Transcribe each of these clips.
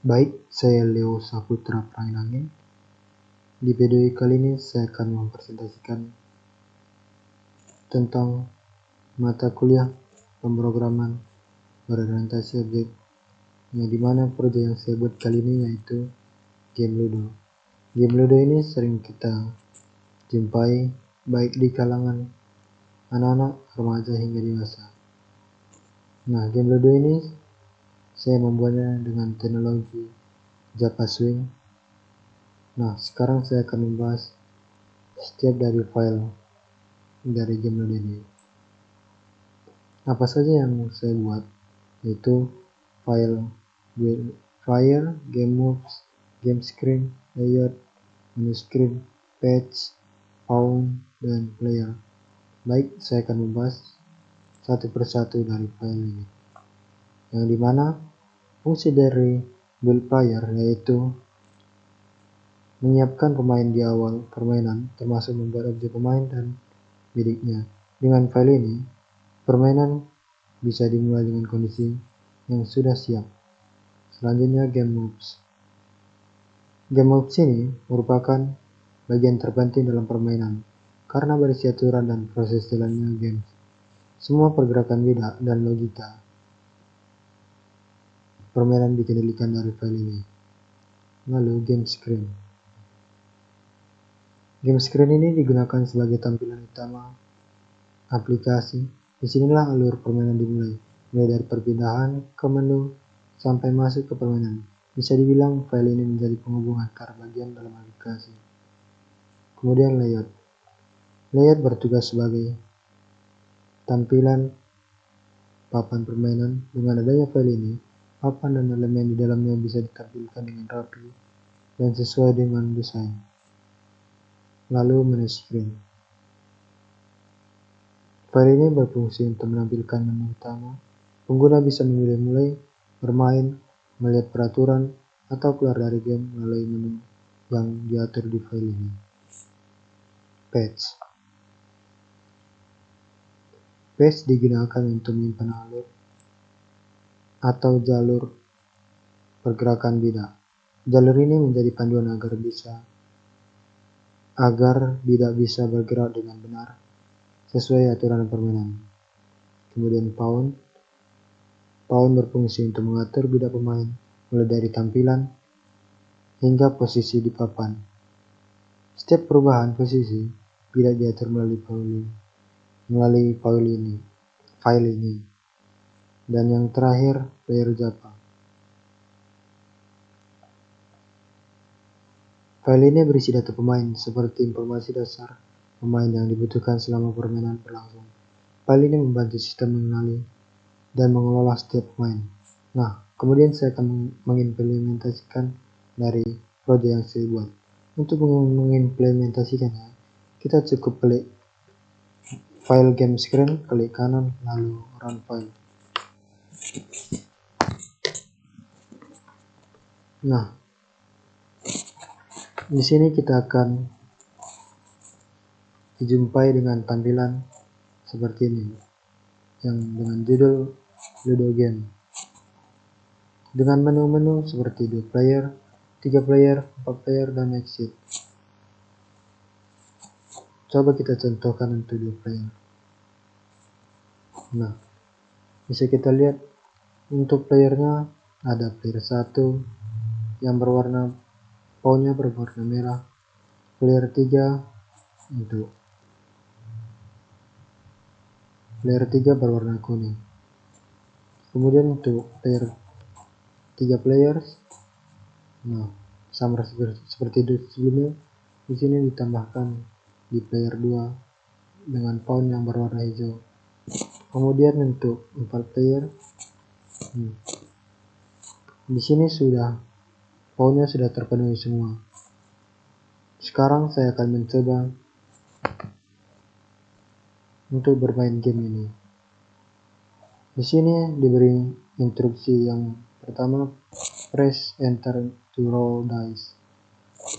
Baik, saya Leo Saputra Prangin. Di video kali ini saya akan mempresentasikan tentang mata kuliah pemrograman berorientasi objek, yang dimana proyek yang saya buat kali ini yaitu game Ludo. Game Ludo ini sering kita jumpai baik di kalangan anak-anak, remaja hingga dewasa. Nah, game Ludo ini saya membuatnya dengan teknologi Java Swing. Nah, sekarang saya akan membahas setiap dari file dari game Ludo ini. Apa saja yang saya buat, yaitu file, game moves, game screen, layout, menu screen, page, pawn, dan player. Baik, saya akan membahas satu persatu dari file ini, yang dimana fungsi dari build player yaitu menyiapkan pemain di awal permainan, termasuk membuat objek pemain dan bidiknya. Dengan file ini, permainan bisa dimulai dengan kondisi yang sudah siap. Selanjutnya, game moves. Game moves ini merupakan bagian terpenting dalam permainan karena berisi aturan dan proses jalannya game. Semua pergerakan beda dan logika permainan dikendalikan dari file ini. Lalu, game screen. Game screen ini digunakan sebagai tampilan utama aplikasi. Disinilah alur permainan dimulai, mulai dari perpindahan ke menu sampai masuk ke permainan. Bisa dibilang file ini menjadi penghubung antar bagian dalam aplikasi. Kemudian layout. Layout bertugas sebagai tampilan papan permainan. Dengan adanya file ini, papan dan elemen di dalamnya bisa ditampilkan dengan rapi dan sesuai dengan desain. Lalu menu screen. File ini berfungsi untuk menampilkan menu utama. Pengguna bisa memilih mulai, bermain, melihat peraturan, atau keluar dari game melalui menu yang diatur di file ini. Page. Page digunakan untuk menyimpan alur atau jalur pergerakan bidak. Jalur ini menjadi panduan agar bidak bisa bergerak dengan benar sesuai aturan permainan. Kemudian pawn. Pawn berfungsi untuk mengatur bidak pemain mulai dari tampilan hingga posisi di papan. Setiap perubahan posisi bidak diatur melalui file ini. Dan yang terakhir, player Java. File ini berisi data pemain seperti informasi dasar pemain yang dibutuhkan selama permainan berlangsung. File ini membantu sistem mengenali dan mengelola setiap pemain. Nah, kemudian saya akan mengimplementasikan dari proyek yang saya buat. Untuk mengimplementasikannya, kita cukup klik file game screen, klik kanan, lalu run file. Nah, di sini kita akan dijumpai dengan tampilan seperti ini, yang dengan judul Ludo Game. Dengan menu-menu seperti 2 player, 3 player, 4 player, dan exit. Coba kita contohkan untuk 2 player. Nah, bisa kita lihat untuk playernya ada player 1 yang berwarna pawnnya berwarna merah, player 3 berwarna kuning. Kemudian untuk player 3 players, nah sama seperti sebelumnya. Di sini ditambahkan di player 2 dengan pawn yang berwarna hijau. Kemudian untuk 4 player, di sini pawnnya sudah terpenuhi semua. Sekarang saya akan mencoba untuk bermain game ini. Di sini diberi instruksi yang pertama, press enter to roll dice.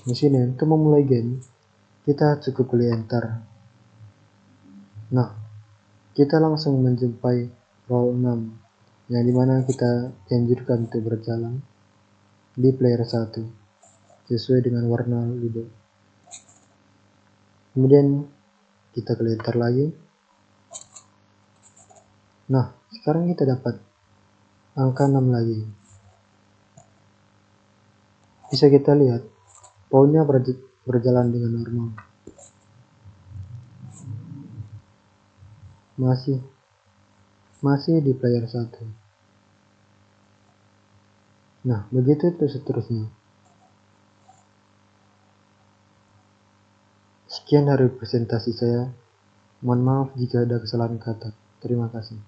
Di sini untuk memulai game, kita cukup klik enter. Nah, kita langsung menjumpai roll 6, yang dimana kita dianjurkan untuk berjalan. di player 1 sesuai dengan warna video. Kemudian kita ke letter lagi. Nah, sekarang kita dapat angka 6 lagi. Bisa kita lihat pawnnya berjalan dengan normal. Masih di player 1. Nah, begitu terus seterusnya. Sekian dari presentasi saya. Mohon maaf jika ada kesalahan kata. Terima kasih.